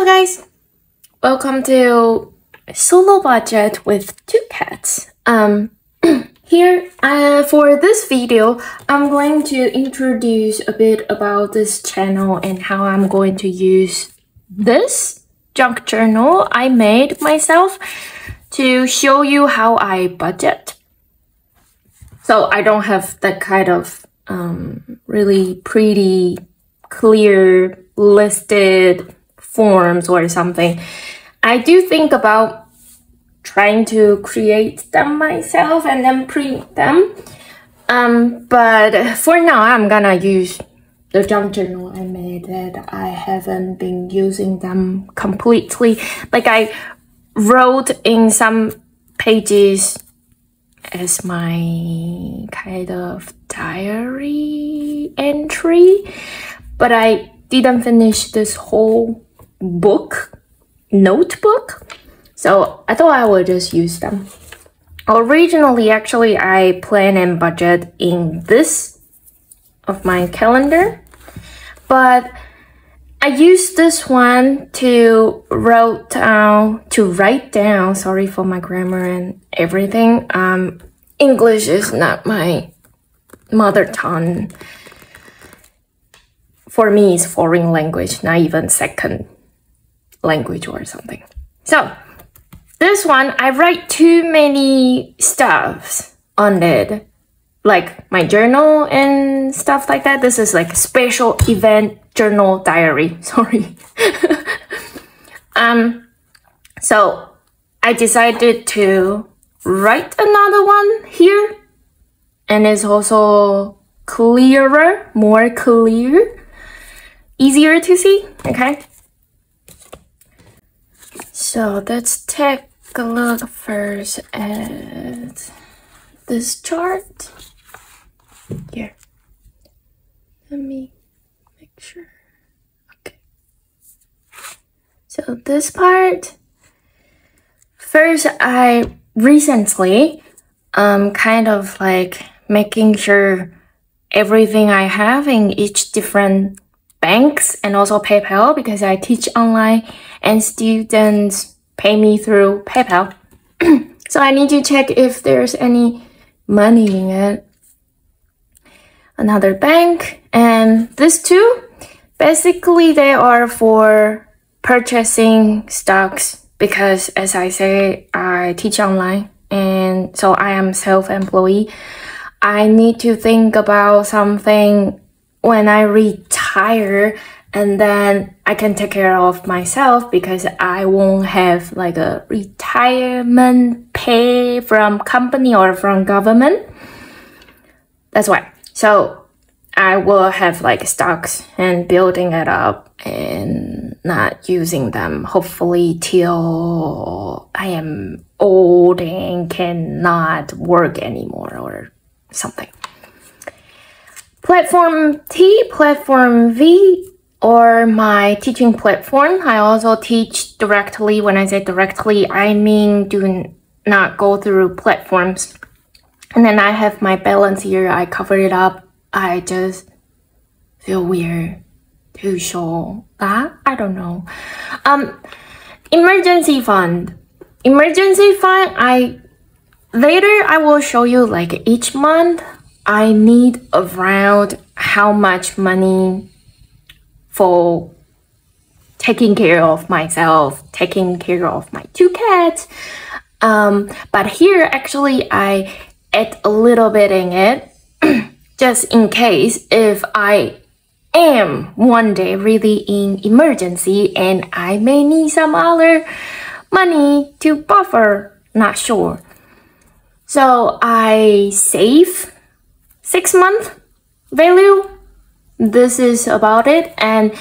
Hello guys, welcome to Solo Budget with 2 cats. Here for this video, I'm going to introduce a bit about this channel and how I'm going to use this junk journal I made myself to show you how I budget. So I don't have that kind of really pretty, clear, listed forms or something. I do think about trying to create them myself and then print them. But for now, I'm gonna use the junk journal I made that I haven't been using them completely. Like I wrote in some pages as my kind of diary entry, but I didn't finish this whole notebook, so I thought I would just use them. Originally, actually, I plan and budget in this of my calendar, but I used this one to write down, sorry for my grammar and everything. English is not my mother tongue. For me, it's foreign language, not even second language or something. So this one, I write too many stuffs on it, like my journal and stuff like that. This is like a special event journal diary, sorry. So I decided to write another one here, and it's also clearer, more clear, easier to see, okay? So let's take a look first at this chart. Here, let me make sure. Okay. So this part, first I recently kind of like making sure everything I have in each different banks and also PayPal, because I teach online and students pay me through PayPal. So I need to check if there's any money in it. Another bank, and these two, basically they are for purchasing stocks, because as I say, I teach online and so I am self-employed. I need to think about something when I retire, and then I can take care of myself because I won't have like a retirement pay from company or from government. That's why. So I will have like stocks and building it up and not using them, hopefully till I am old and cannot work anymore or something. Platform T, Platform V, or my teaching platform. I also teach directly. When I say directly, I mean do not go through platforms. And then I have my balance here. I covered it up. I just feel weird to show that. I don't know. Emergency fund. Emergency fund, later I will show you like each month I need around how much money for taking care of myself, taking care of my 2 cats. But here actually I add a little bit in it just in case if I am one day really in emergency and I may need some other money to buffer, not sure. So I save 6-month value. This is about it. And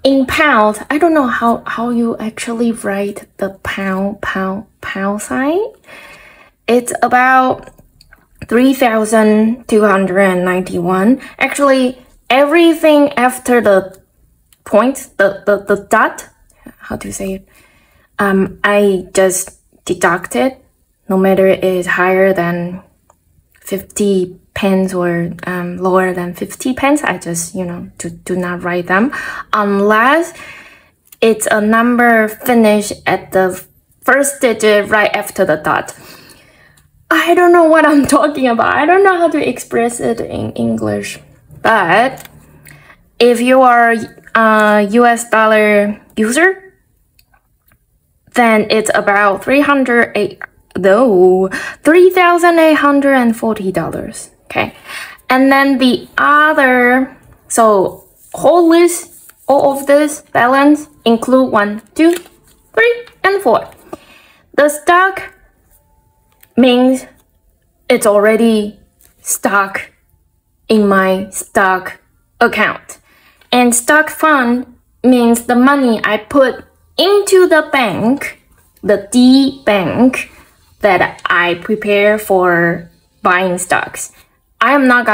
in pounds, I don't know how you actually write the pound sign. It's about 3,291. Actually, everything after the point, the dot, how to say it? I just deduct it, no matter it is higher than 50 pence or lower than 50 pence. I just, do not write them unless it's a number finished at the first digit right after the dot. I don't know what I'm talking about. I don't know how to express it in English. But if you are a US dollar user, then it's about $3,840. Okay. And then the other, so whole list, all of this balance include 1, 2, 3, and 4. The stock means it's already stock in my stock account. And stock fund means the money I put into the bank, the D bank that I prepare for buying stocks. I am not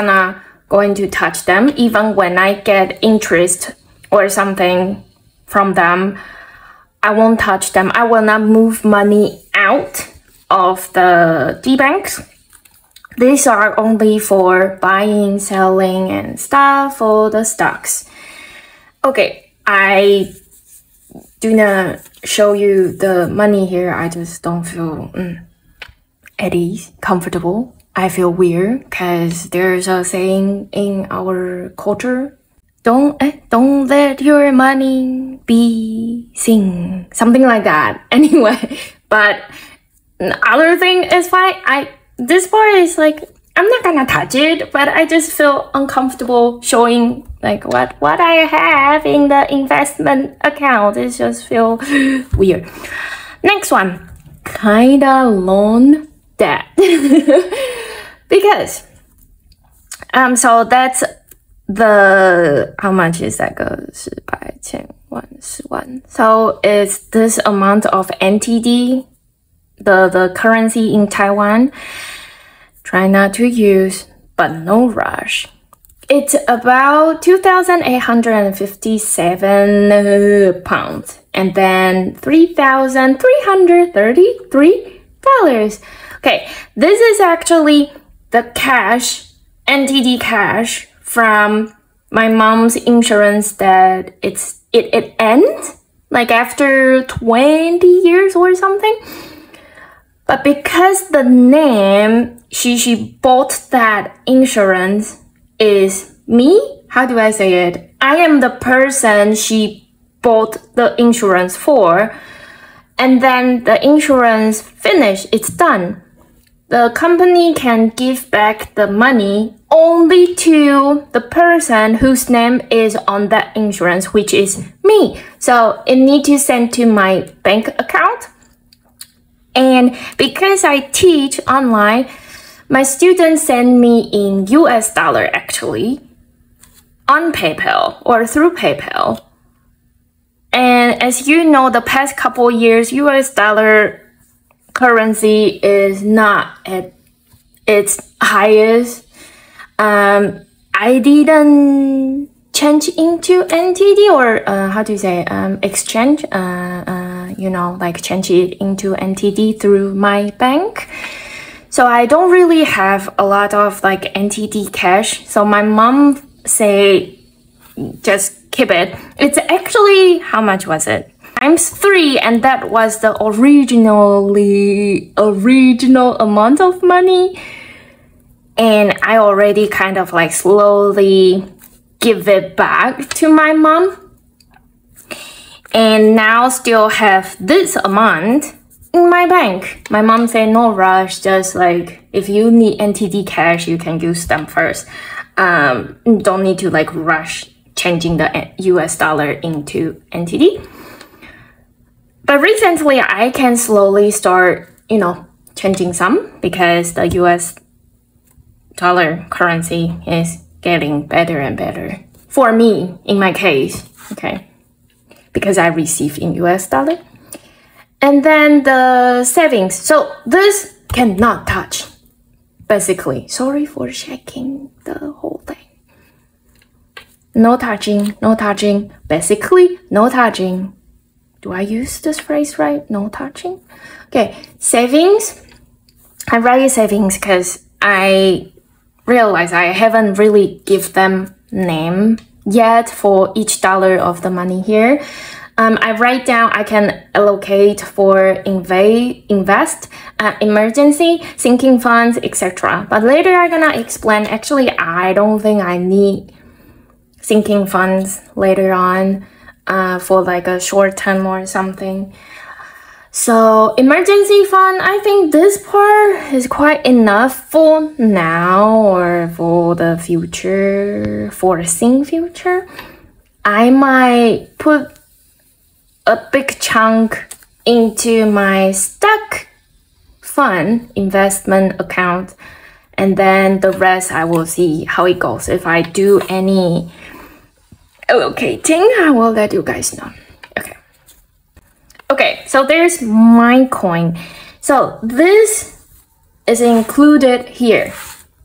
going to touch them even when I get interest or something from them. I won't touch them. I will not move money out of the D banks. These are only for buying, selling, and stuff for the stocks. Okay, I do not show you the money here. I just don't feel at ease, comfortable. I feel weird because there's a saying in our culture, don't let your money be seen. Something like that. Anyway, but other thing is fine. This part is like, I'm not gonna touch it, but I just feel uncomfortable showing like what I have in the investment account. It just feel weird. Next one, kinda loan debt. Because so that's the, how much is that? 10, 100, 10, 10. So it's this amount of NTD, the currency in Taiwan. Try not to use, but no rush. It's about 2,857 pounds, and then $3,333. Okay, this is actually the cash, NTD cash from my mom's insurance that it ends like after 20 years or something. But because the name she bought that insurance is me, how do I say it? I am the person she bought the insurance for, and then the insurance finished, it's done. The company can give back the money only to the person whose name is on that insurance, which is me. So it needs to send to my bank account. And because I teach online, my students send me in US dollar actually on PayPal or through PayPal. And as you know, the past couple years, US dollar currency is not at its highest. I didn't change into NTD or how do you say exchange? Like change it into NTD through my bank. So I don't really have a lot of like NTD cash. So my mom say, just keep it. It's actually, how much was it? ×3, and that was the original amount of money. And I already kind of like slowly give it back to my mom. And now still have this amount in my bank. My mom said no rush, just like if you need NTD cash, you can use them first. Don't need to like rush changing the US dollar into NTD. But recently I can slowly start, changing some because the US dollar currency is getting better and better. For me, in my case, okay, because I receive in US dollar. And then the savings. So this cannot touch, basically. Sorry for checking the whole thing. No touching, no touching. Basically, no touching. Do I use this phrase right? No touching? Okay, savings. I write savings because I realize I haven't really give them name yet for each dollar of the money here. I write down I can allocate for invest, emergency, sinking funds, etc. But later I'm gonna explain, actually, I don't think I need sinking funds later on for like a short term or something. So emergency fund, I think this part is quite enough for now or for the future, foreseen future. I might put a big chunk into my stock fund investment account, and then the rest I will see how it goes. If I do any allocating, I will let you guys know. Okay, so there's my coin. So this is included here.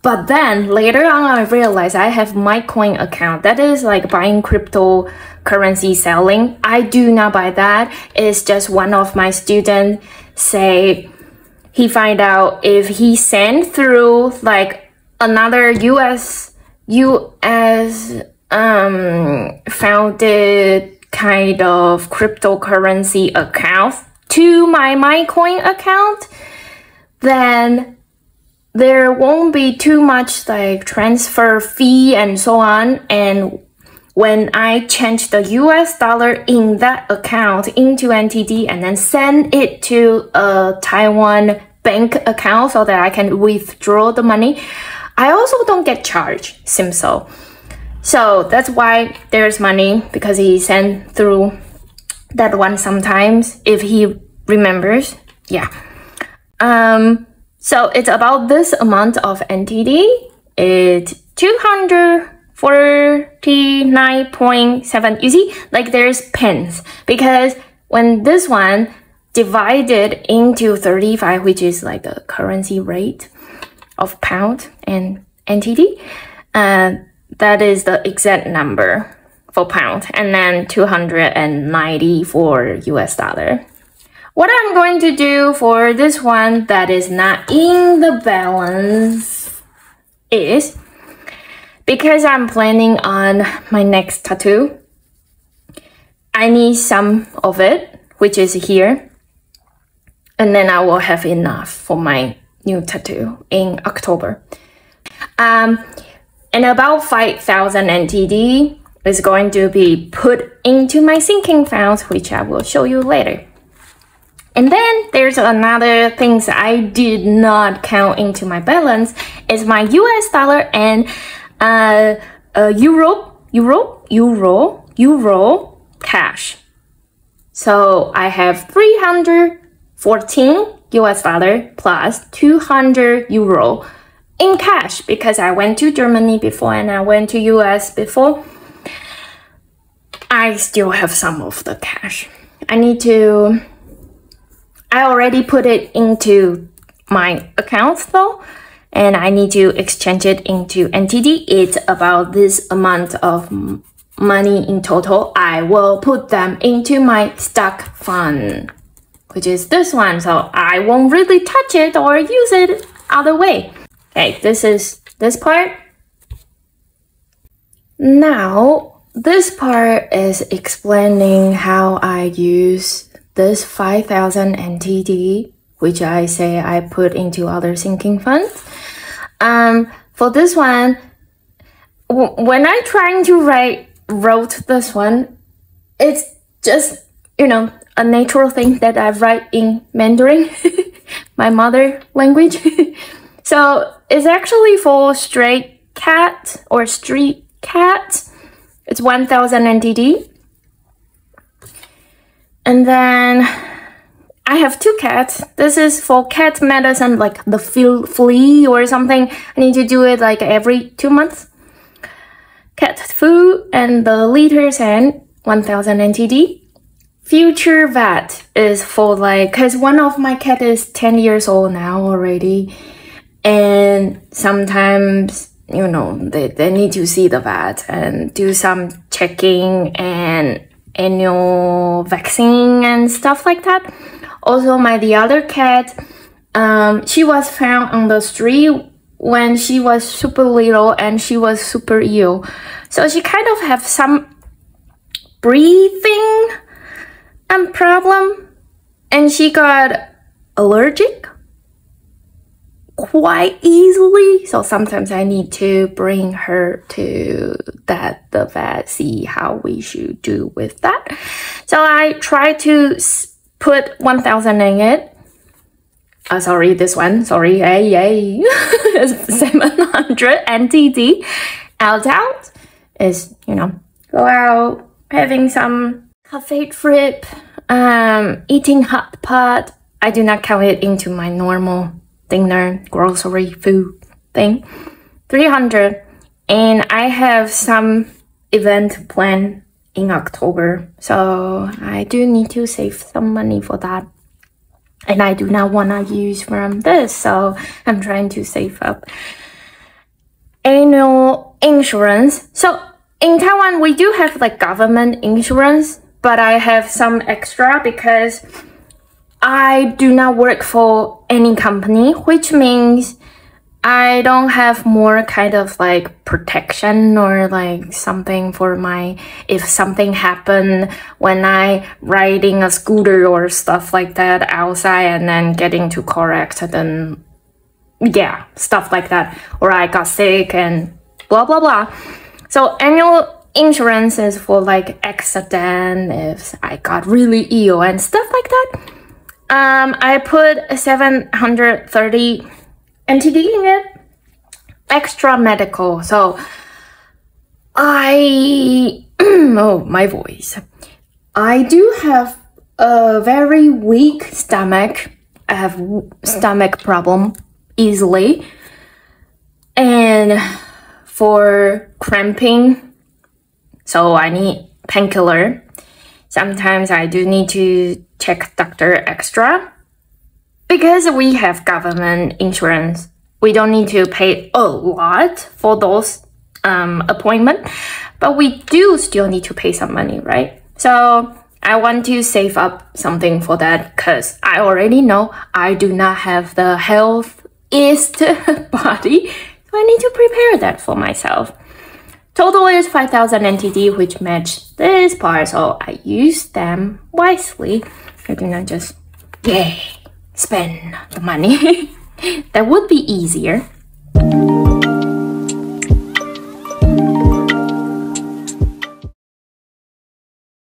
But then later on I realized I have my coin account. That is like buying cryptocurrency selling. I do not buy that. It's just one of my students say he find out if he send through like another US founded kind of cryptocurrency account to my coin account, then there won't be too much like transfer fee and so on. And when I change the US dollar in that account into NTD and then send it to a Taiwan bank account so that I can withdraw the money, I also don't get charged, seems so. So that's why there's money, because he sent through that one sometimes, if he remembers. Yeah. So it's about this amount of NTD. It's 249.7. You see, like there's pence, because when this one divided into 35, which is like the currency rate of pound and NTD, that is the exact number for pound, and then 290 for US dollar. What I'm going to do for this one that is not in the balance is, because I'm planning on my next tattoo, I need some of it, which is here, and then I will have enough for my new tattoo in October. And about 5,000 NTD is going to be put into my sinking funds, which I will show you later. And then there's another things I did not count into my balance is my US dollar and euro cash. So I have 314 US dollar plus 200 euro in cash, because I went to Germany before and I went to US before. I still have some of the cash. I already put it into my accounts though, and I need to exchange it into NTD. It's about this amount of money in total. I will put them into my stock fund, which is this one, so I won't really touch it or use it other way. Okay, this is this part. Now, this part is explaining how I use this 5,000 NTD, which I say I put into other sinking funds. For this one, when I trying to wrote this one, it's just, you know, a natural thing that I write in Mandarin, my mother language. So it's actually for stray cat or street cat. It's 1,000 NTD. And then I have two cats. This is for cat medicine, like the flea or something. I need to do it like every 2 months. Cat food and the liters and 1,000 NTD. Future vet is for like, cause one of my cat is 10 years old now already. And sometimes, you know, they need to see the vet and do some checking and annual vaccine and stuff like that. Also, the other cat, she was found on the street when she was super little and she was super ill. So she kind of have some breathing problem, and she got allergic quite easily. So sometimes I need to bring her to the vet, see how we should do with that. So I try to put 1,000 in it. Sorry, this one. Sorry, 700 NTD. Out is, you know, go out, having some cafe trip, eating hot pot. I do not count it into my normal dinner, grocery, food thing. 300. And I have some event planned in October. So I do need to save some money for that. And I do not want to use from this, so I'm trying to save up. Annual insurance. So in Taiwan, we do have like government insurance, but I have some extra because I do not work for any company, which means I don't have more kind of like protection or like something for my, if something happened when I riding a scooter or stuff like that outside and then getting to correct, then yeah, stuff like that. Or I got sick and blah, blah, blah. So annual insurance is for like accident, if I got really ill and stuff like that. I put 730 NTD in it, extra medical. So oh, my voice. I do have a very weak stomach. I have stomach problem easily. And for cramping, so I need painkiller. Sometimes I do need to check doctor extra. Because we have government insurance, we don't need to pay a lot for those appointments, but we do still need to pay some money, right? So I want to save up something for that because I already know I do not have the healthiest body, so I need to prepare that for myself. Total is 5,000 NTD, which match this part, so I use them wisely. I do not just, yay, spend the money. That would be easier.